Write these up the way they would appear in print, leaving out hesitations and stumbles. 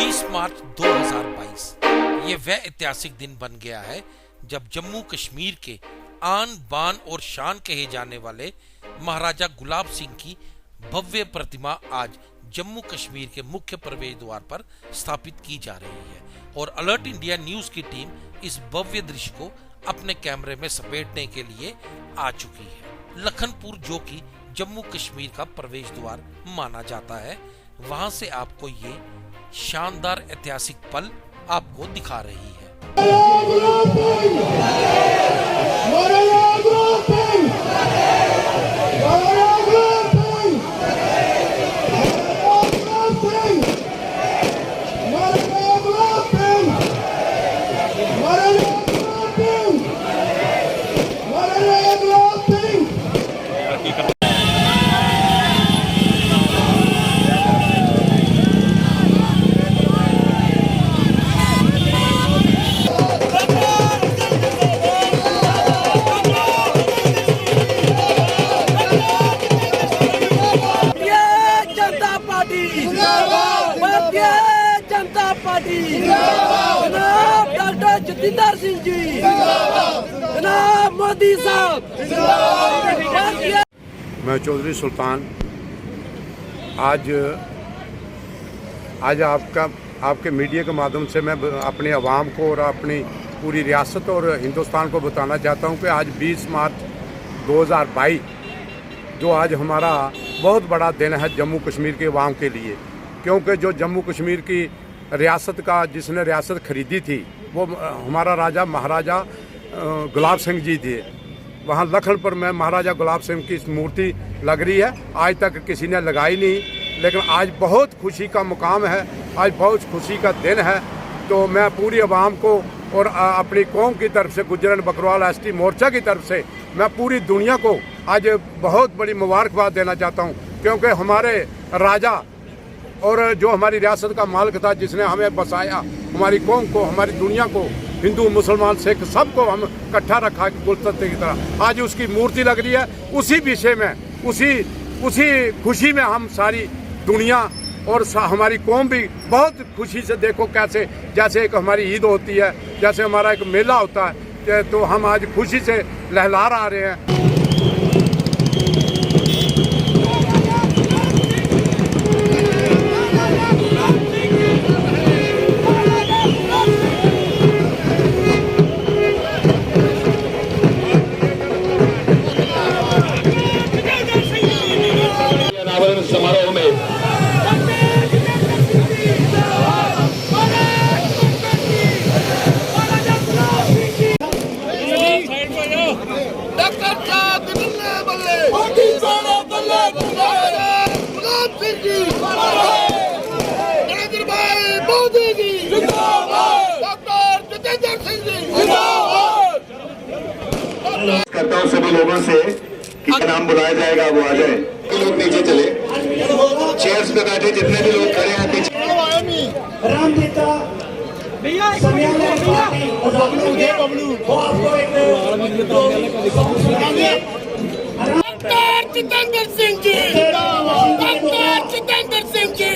20 मार्च 2022 ये वह ऐतिहासिक दिन बन गया है जब जम्मू कश्मीर के आन बान और शान कहे जाने वाले महाराजा गुलाब सिंह की भव्य प्रतिमा आज जम्मू कश्मीर के मुख्य प्रवेश द्वार पर स्थापित की जा रही है और अलर्ट इंडिया न्यूज की टीम इस भव्य दृश्य को अपने कैमरे में समेटने के लिए आ चुकी है। लखनपुर, जो कि जम्मू कश्मीर का प्रवेश द्वार माना जाता है, वहां से आपको ये शानदार ऐतिहासिक पल आपको दिखा रही है। डॉक्टर जितेंद्र सिंह जी, जनाब मोदी साहब। मैं चौधरी सुल्तान आज आपके मीडिया के माध्यम से मैं अपने अवाम को और अपनी पूरी रियासत और हिंदुस्तान को बताना चाहता हूं कि आज 20 मार्च 2022 जो आज हमारा बहुत बड़ा दिन है जम्मू कश्मीर के अवाम के लिए, क्योंकि जो जम्मू कश्मीर की रियासत का जिसने रियासत खरीदी थी वो हमारा राजा महाराजा गुलाब सिंह जी थे। वहाँ लखनपुर में महाराजा गुलाब सिंह की मूर्ति लग रही है, आज तक किसी ने लगाई नहीं, लेकिन आज बहुत खुशी का मुकाम है, आज बहुत खुशी का दिन है। तो मैं पूरी आवाम को और अपनी कौम की तरफ से, गुजरन बकरवाल एसटी मोर्चा की तरफ से मैं पूरी दुनिया को आज बहुत बड़ी मुबारकबाद देना चाहता हूँ, क्योंकि हमारे राजा और जो हमारी रियासत का मालिक था, जिसने हमें बसाया, हमारी कौम को, हमारी दुनिया को, हिंदू मुसलमान सिख सबको हम इकट्ठा रखा गुलदस्ते की तरह, आज उसकी मूर्ति लग रही है। उसी विषय में उसी खुशी में हम सारी दुनिया और हमारी कौम भी बहुत खुशी से, देखो कैसे जैसे एक हमारी ईद होती है, जैसे हमारा एक मेला होता है, तो हम आज खुशी से लहला रहे हैं। समारोह में करता हूँ सभी लोगों से कि नाम बुलाया जाएगा वो आ जाए। लोग नीचे चले, चेयर्स पे बैठे जितने भी लोग खड़े हैं पीछे। Doctor Jitendra Singh ji, doctor Jitendra Singh ji.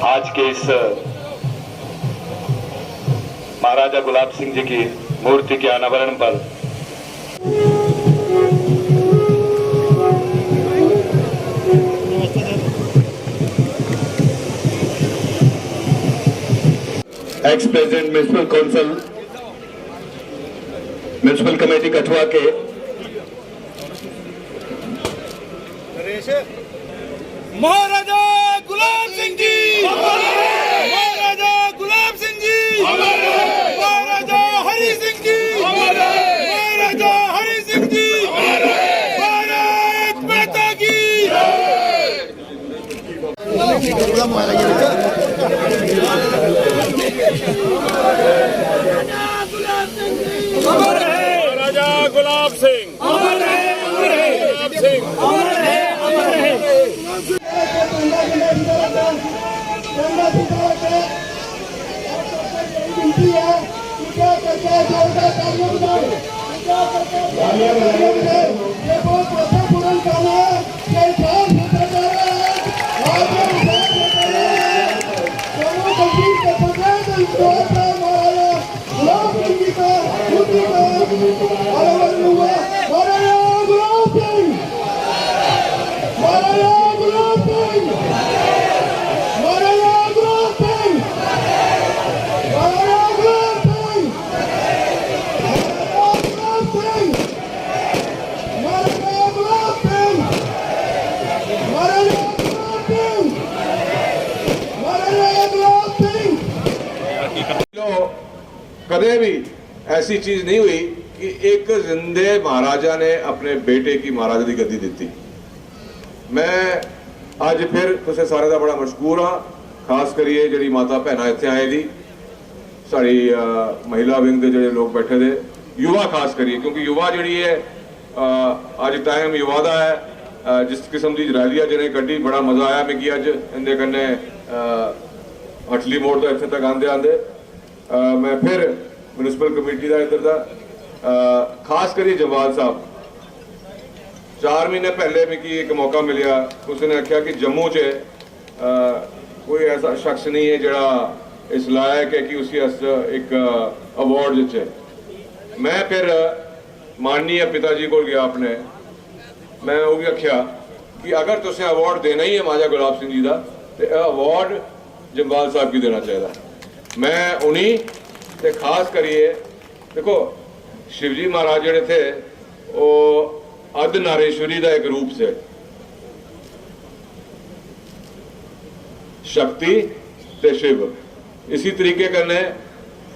आज के इस महाराजा गुलाब सिंह जी की मूर्ति के अनावरण पर ex president municipal council municipal committee Kathua के महाराजा गुलाब सिंह जी, महाराजा गुलाब सिंह जी, महाराजा हरि सिंह जी, महाराजा हरि सिंह जी, भारत माता की। महाराजा गुलाब सिंह, गुलाब सिंह, ये बहुत पूर्ण करना है, ये साल होता जा रहा है, जम्मू कश्मीर के पंचायत इंतजार का हमारा गुलाब सिंह जी का यूपी का अलग हुआ, महाराजा गुलाब सिंह, महाराजा गुलाब सिंह, महाराजा गुलाब सिंह, महाराजा गुलाब सिंह, कदे भी ऐसी चीज नहीं हुई कि एक जिंदे महाराजा ने अपने बेटे की महाराजा की गद्दी दी। मैं अज फिर तुसे सारे का बड़ा मशहूर हाँ, खास करिए जी माता भैन इतने आए दी, साड़ी महिला विंग के जो लोग बैठे थे, युवा खास करिए, क्योंकि युवा जी है अज टाइम युवा का है। जिस किस्म की रैली जिन्हें कड्डी बड़ा मजा आया मिगी अज इनके कन्ने हटली मोड़ तो इतने तक आंदे आंदे मैं फिर म्यूनसिपल कमेटी का इधर का खास करिए जवाल साहब, 4 महीने पहले मिगी एक मौका मिलया, उसने आख्या कि जम्मू च कोई ऐसा शख्स नहीं है जड़ा इस लायक है कि उसी एक अवार्ड जिते। मैं फिर माननीय पिताजी को गया अपने, मैं वो भी आख्या कि अगर तुसें अवार्ड देना ही है महाराजा गुलाब सिंह जी का, तो अवार्ड जम्वाल साहब की देना चाहिए। मैं उन्हीं ते खास करिए देखो शिवजी महाराज जड़े थे वो अर्ध नारेश्वरी का एक रूप से शक्ति ते शिव, इसी तरीके कन्ने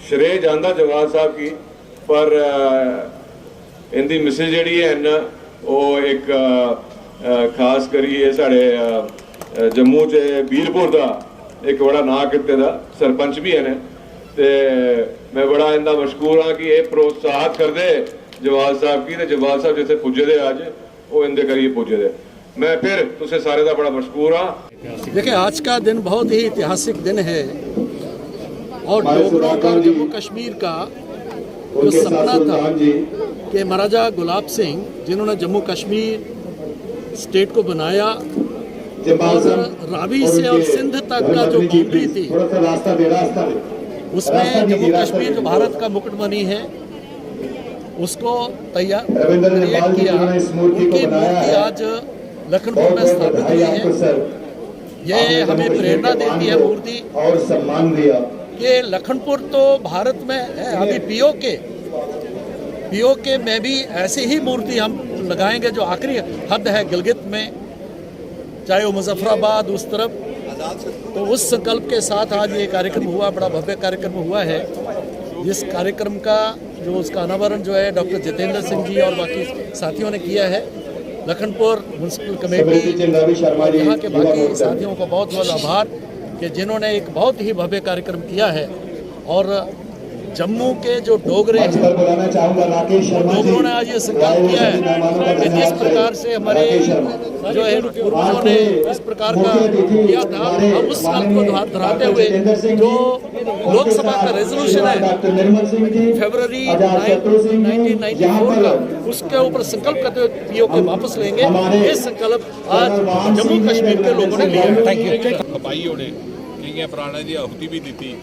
श्रेय जांदा जवाल साहब की, पर इनकी मिसेज जी है न वो एक खास करिए साढ़े जम्मू च बीरपुर का एक बड़ा ना किते दा सरपंच भी है ने, ते मैं बड़ा इनका मशहूर हाँ कि ये प्रोत्साहित कर दे जवाल साहब की, जवाल साहब जिथे पुजे दे अज वो इनके करिए पुजे दे। मैं फिर तुसे सारे का बड़ा मशहूर हाँ। देखिए आज का दिन बहुत ही ऐतिहासिक दिन है और डोगरों का जम्मू कश्मीर का जो सपना था कि महाराजा गुलाब सिंह जिन्होंने जम्मू कश्मीर स्टेट को बनाया और रावी से और सिंध तक का जो बाउंड्री थी उसमें जम्मू कश्मीर जो भारत का मुकुटमणि है उसको तैयार किया। उनकी मूर्ति आज लखनपुर में स्थापित हुई है। ये हमें प्रेरणा देती है मूर्ति और सम्मान दिया कि लखनपुर तो भारत में है। अभी पीओके में भी ऐसी ही मूर्ति हम लगाएंगे जो आखिरी हद है गिलगित में, चाहे वो मुजफ्फराबाद उस तरफ। तो उस संकल्प के साथ आज ये कार्यक्रम हुआ, बड़ा भव्य कार्यक्रम हुआ है। जिस कार्यक्रम का जो उसका अनावरण जो है डॉक्टर जितेंद्र सिंह जी और बाकी साथियों ने किया है, लखनपुर म्यूनसिपल कमेटी और यहाँ के बाकी साथियों का बहुत बहुत आभार कि जिन्होंने एक बहुत ही भव्य कार्यक्रम किया है। और जम्मू के जो डोगरे हैं, डोगरों ने आज ये संकल्प किया है कि जिस प्रकार से हमारे जो है पूर्वजों ने इस प्रकार का किया था, हम उस संकल्प को दोहराते हुए जो लोकसभा का रेजोल्यूशन है फरवरी 1994 का, उसके ऊपर संकल्प करते हुए पीओके वापस लेंगे। ये संकल्प आज जम्मू कश्मीर के लोगों ने लिया है। Thank you. भाई होने कई प्राणा की आहुति भी दी,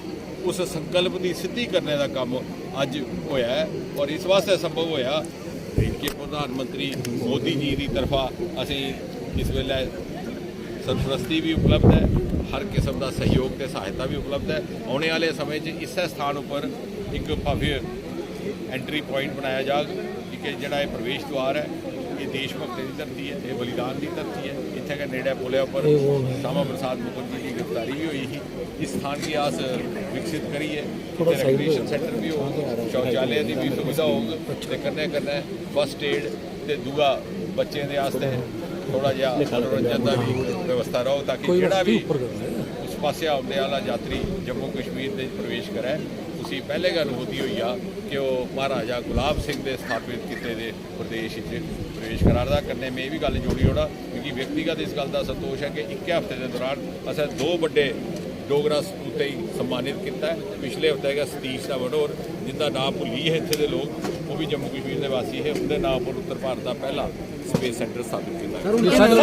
उस संकल्प की सिद्धि करने का काम अज होया है और इस वास्ते संभव होया कि प्रधानमंत्री मोदी जी की तरफा असी इस वेले सरपरस्ती भी उपलब्ध है, हर किस्म का सहयोग ते सहायता भी उपलब्ध है। आने वाले समय इस स्थान पर एक भव्य एंट्री पॉइंट बनाया जाग कि जोड़ा ये प्रवेश द्वार है, ये देश भक्ति की धरती है, ये बलिदान की धरती है। इतने के नेड़े पुलिया पर श्यामा प्रसाद मुखर्जी की गिरफ्तारी भी हुई थी। इस स्थान की आस विकसित करिए, रिक्रिएशन सेंटर भी हो, शौचालय की भी सुविधा होगी, कन्ने कन्ने बस स्टेड ते दूआ बच्चों के वास्ते थोड़ा जहा मनोरंजन का भी व्यवस्था रहो, ताकि जोड़ा भी उस पासे आने वाला यात्री जम्मू कश्मीर में प्रवेश करे उसी पहले का अनुभूति हुई आ कि वो महाराजा गुलाब सिंह के स्थापित किए प्रदेश प्रवेश करारदा करने में भी गल जोड़ी ओड़ा, क्योंकि व्यक्तिगत इस गल का संतोष है कि 1 हफ्ते के दौरान असें 2 बड़े डोगरा सपूते ही सम्मानित किया है। पिछले हफ्ते है सतीश का बडोर जिंदा नाम भुली है इत्थे दे लोग, वो भी जम्मू कश्मीर के वासी है, उनके नाम पर उत्तर भारत का पहला स्पेस सेंटर स्थापित किया है।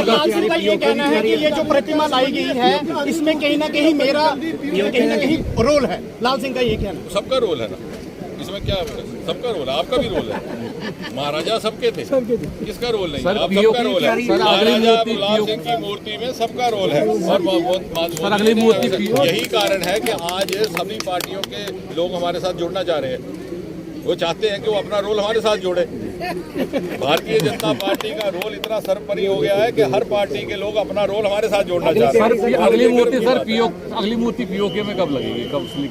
लाल सिंह का ये कहना है कि ये जो प्रतिमा लाई गई है इसमें कहीं ना कहीं मेरा रोल है। लाल सिंह का ये कहना है। सबका रोल है ना इसमें, क्या सबका रोल है, आपका भी रोल है। महाराजा सबके थे, किसका रोल नहीं? आप सबका रोल है। महाराजा गुलाब सिंह की मूर्ति में सबका रोल है। और यही कारण है कि आज सभी पार्टियों के लोग हमारे साथ जुड़ना चाह रहे हैं। वो चाहते हैं कि वो अपना रोल हमारे साथ जोड़े। भारतीय जनता पार्टी का रोल इतना सर्वोपरि हो गया है कि हर पार्टी के लोग अपना रोल हमारे साथ जोड़ना चाहते हैं। अगली मूर्ति पीओके में कब लगेगी, कब की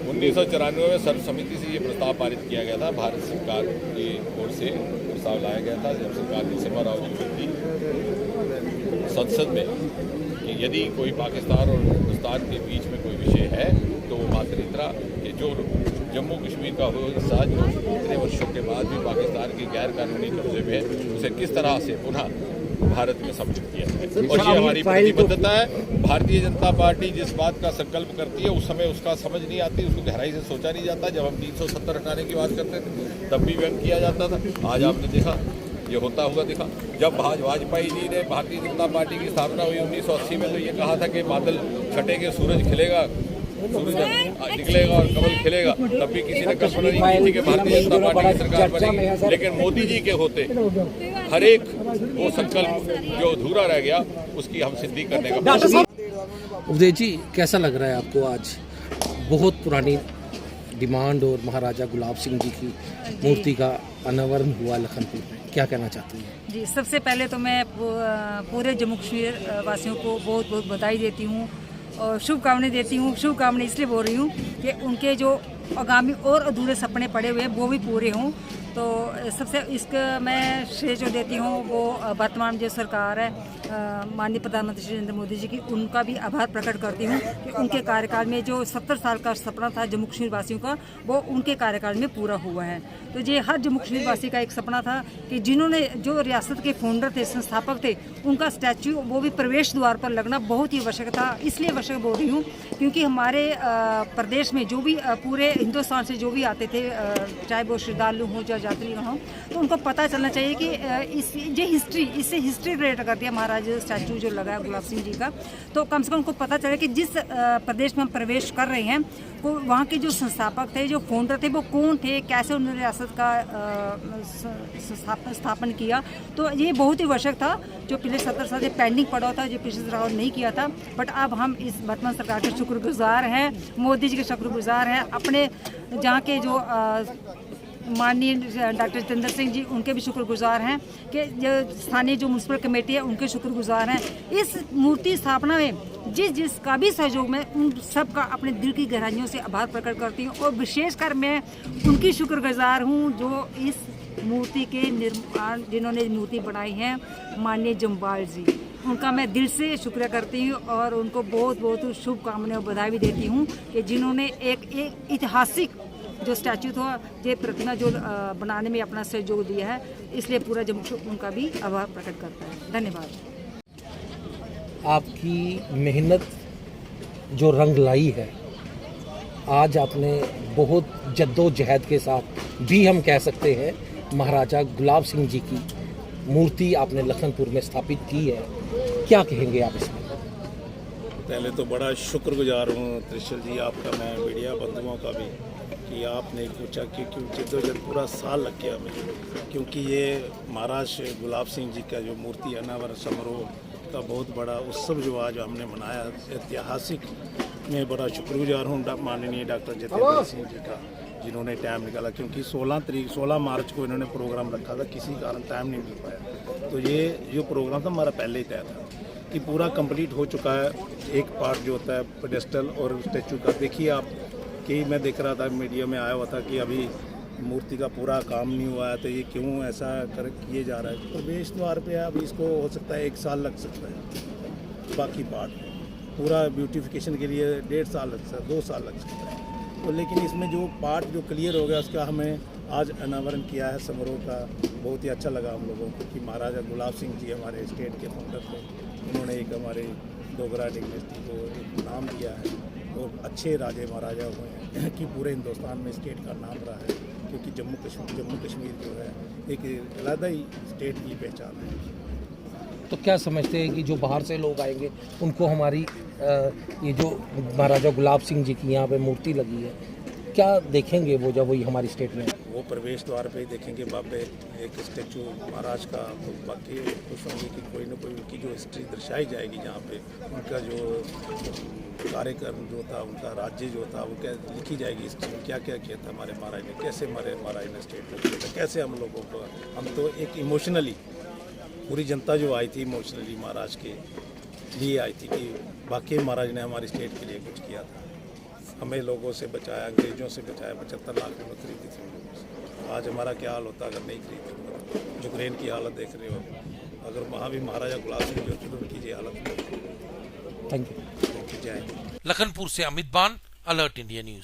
1994 में सर्वसम्मति से ये प्रस्ताव पारित किया गया था। भारत सरकार की ओर से प्रस्ताव लाया गया था जब सरकार नरसिम्हा राव जी की संसद में कि यदि कोई पाकिस्तान और हिंदुस्तान के बीच में कोई विषय है तो वो मात्र इतना कि जो जम्मू कश्मीर का वो हिस्सा जो इतने वर्षों के बाद भी पाकिस्तान के गैर कानूनी कब्जे में है, उसे किस तरह से पुनः भारत में सम्मिलित किया जाए। और ये हमारी प्रतिबद्धता है। भारतीय जनता पार्टी जिस बात का संकल्प करती है उस समय उसका समझ नहीं आती, उसको गहराई से सोचा नहीं जाता। जब हम 370 हटाने की बात करते थे तब भी व्यंग किया जाता था। आज आपने देखा ये होता हुआ दिखा। जब वाजपेयी जी ने भारतीय जनता पार्टी की स्थापना हुई 1980 में, तो ये कहा था कि बादल छटेंगे, सूरज खिलेगा, सूरज निकलेगा और कमल खिलेगा। तब भी किसी ने कल्पना नहीं की थी कि भारतीय जनता पार्टी की सरकार बनेगी। लेकिन मोदी जी के होते हर एक वो संकल्प जो अधूरा रह गया उसकी हम सिद्धि करने का। उदय जी, कैसा लग रहा है आपको? आज बहुत पुरानी डिमांड और महाराजा गुलाब सिंह जी की मूर्ति का अनावरण हुआ लखनपुर में, क्या कहना चाहती हैं? जी, सबसे पहले तो मैं पूरे जम्मू कश्मीर वासियों को बहुत बहुत बधाई देती हूँ और शुभकामनाएं देती हूँ। शुभकामनाएं इसलिए बोल रही हूँ कि उनके जो आगामी और अधूरे सपने पड़े हुए हैं वो भी पूरे हों। तो सबसे इसका मैं श्रेय जो देती हूँ वो वर्तमान जो सरकार है माननीय प्रधानमंत्री श्री नरेंद्र मोदी जी की, उनका भी आभार प्रकट करती हूँ कि उनके कार्यकाल में जो 70 साल का सपना था जम्मू कश्मीर वासियों का वो उनके कार्यकाल में पूरा हुआ है। तो ये हर जम्मू कश्मीर वासी का एक सपना था कि जिन्होंने जो रियासत के फाउंडर थे, संस्थापक थे, उनका स्टैचू वो भी प्रवेश द्वार पर लगना बहुत ही आवश्यक था। इसलिए आवश्यक बोल रही हूँ क्योंकि हमारे प्रदेश में जो भी पूरे हिंदुस्तान से जो भी आते थे, चाहे वो श्रद्धालु हों चाहे यात्री हों, तो उनको पता चलना चाहिए कि इससे हिस्ट्री रिलेट करती है महाराज स्टैचू जो लगा है गुलाब सिंह जी का। तो कम से कम उनको पता चले कि जिस प्रदेश में हम प्रवेश कर रहे हैं वो वहाँ के जो संस्थापक थे, जो फाउंडर थे, वो कौन थे, कैसे उन्होंने रियासत का स्थापन किया। तो ये बहुत ही आवश्यक था जो पिछले 70 साल से पेंडिंग पड़ा था, जो पिछले सरकार ने नहीं किया था। बट अब हम इस वर्तमान सरकार के शुक्रगुजार हैं, मोदी जी के शुक्रगुजार हैं, अपने जहाँ के जो माननीय डॉक्टर जितेंद्र सिंह जी उनके भी शुक्रगुजार हैं कि जो स्थानीय जो म्यूनसिपल कमेटी है उनके शुक्रगुजार हैं। इस मूर्ति स्थापना में जिसका भी सहयोग में उन सब का अपने दिल की गहराइयों से आभार प्रकट करती हूँ और विशेषकर मैं उनकी शुक्रगुजार हूँ जो इस मूर्ति के निर्माण जिन्होंने मूर्ति बनाई है, माननीय जम्वाल जी, उनका मैं दिल से शुक्रिया करती हूँ और उनको बहुत बहुत शुभकामनाएं और बधाई भी देती हूँ कि जिन्होंने एक ऐतिहासिक जो स्टैचू था, ये प्रतिमा जो बनाने में अपना सहयोग दिया है, इसलिए पूरा जम्मू उनका भी आभार प्रकट करता है। धन्यवाद। आपकी मेहनत जो रंग लाई है, आज आपने बहुत जद्दोजहद के साथ भी हम कह सकते हैं महाराजा गुलाब सिंह जी की मूर्ति आपने लखनपुर में स्थापित की है, क्या कहेंगे आप इसमें? पहले तो बड़ा शुक्रगुजार हूँ त्रिशल जी आपका, मैं मीडिया बंधुओं का भी, कि आपने पूछा कि जद्दोजहद पूरा साल लग गया हमें, क्योंकि ये महाराज गुलाब सिंह जी का जो मूर्ति अनावरण समारोह का बहुत बड़ा उत्सव जो आज हमने मनाया ऐतिहासिक, मैं बड़ा शुक्रगुजार हूँ माननीय डॉक्टर जितेंद्र सिंह जी का, जिन्होंने टाइम निकाला, क्योंकि 16 मार्च को इन्होंने प्रोग्राम रखा था, किसी कारण टाइम नहीं मिल पाया। तो ये जो प्रोग्राम था हमारा पहले ही तय था कि पूरा कंप्लीट हो चुका है। एक पार्ट जो होता है पेडेस्टल और स्टैचू का, देखिए आप कि मैं देख रहा था मीडिया में आया हुआ था कि अभी मूर्ति का पूरा काम नहीं हुआ है, तो ये क्यों ऐसा कर किए जा रहा है। प्रवेश द्वार पे अभी इसको हो सकता है 1 साल लग सकता है, बाकी पार्ट पूरा ब्यूटिफिकेशन के लिए 1.5 साल लग सकता है, 2 साल लग सकता है। तो लेकिन इसमें जो पार्ट जो क्लियर हो गया उसका हमें आज अनावरण किया है समारोह का, बहुत ही अच्छा लगा हम लोगों को कि महाराजा गुलाब सिंह जी हमारे स्टेट के फाउंडर थे, उन्होंने एक हमारे डोगरा डिनेस्टी को एक नाम दिया है और अच्छे राजे महाराजा हुए हैं कि पूरे हिंदुस्तान में स्टेट का नाम रहा है, क्योंकि जम्मू कश्मीर जो है एक अलग ही स्टेट की पहचान है। तो क्या समझते हैं कि जो बाहर से लोग आएंगे उनको हमारी ये जो महाराजा गुलाब सिंह जी की यहाँ पे मूर्ति लगी है, क्या देखेंगे वो जब वही हमारी स्टेट में? वो प्रवेश द्वार पे ही देखेंगे बाबे एक स्टेचू महाराज का, तो बाकी खुश होंगे कि कोई ना कोई उनकी जो हिस्ट्री दर्शाई जाएगी जहाँ पे उनका जो कार्यक्रम जो था, उनका राज्य जो था, वो क्या लिखी जाएगी हिस्ट्री में, क्या क्या किया था हमारे महाराज ने, कैसे हमारे महाराज ने स्टेट को किया था, कैसे हम लोगों को, हम तो एक इमोशनली पूरी जनता जो आई थी इमोशनली महाराज के लिए आई थी कि वाकई महाराज ने हमारी स्टेट के लिए कुछ किया था, हमें लोगों से बचाया, अंग्रेजों से बचाया, 75 लाख में खरीदी थी लोगों से। आज हमारा क्या हाल होता अगर नहीं खरीदते? यूक्रेन की हालत देख रहे हो, अगर वहाँ भी महाराजा गुलाब सिंह जो थे तो उनकी ये हालत। Thank you. लखनपुर से अमित बान, अलर्ट इंडिया न्यूज।